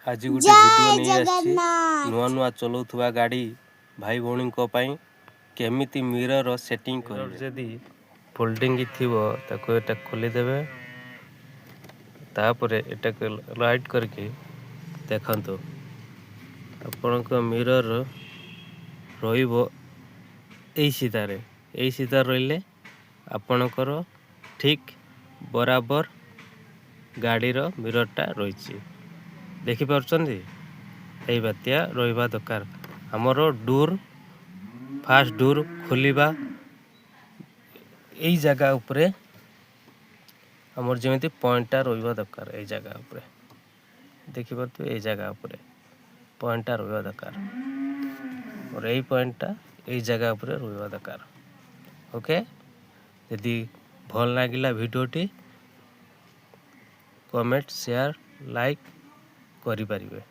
आज गोटे वीडियो नहीं आसी नुआ नुआ चलाउथुवा गाड़ी भाई भौणी केमिति मिरर सेटिंग कर जदि फोल्डिंग थिबो ताको एटा खोली देबे तापर एटा राइट करके देखंतु आपनक मिरर रहिबो एई सीधा रहिले आपनकर ठीक बराबर गाड़ीर मिररटा रही देखि पारुचंदी एई बातिया रहिबा दरकार हमर डोर फास्ट डोर खोलिबा एई जगह उपरे हमर जेमिति पॉइंटटा रहिबा दरकार एई जगह उपरे देखि पारतु एई जगह उपरे पॉइंटटा रहिबा दरकार और एई पॉइंटटा एई जगह उपरे रहिबा दरकार ओके यदि भल लागिला वीडियोटी कमेंट शेयर लाइक करि परिबे।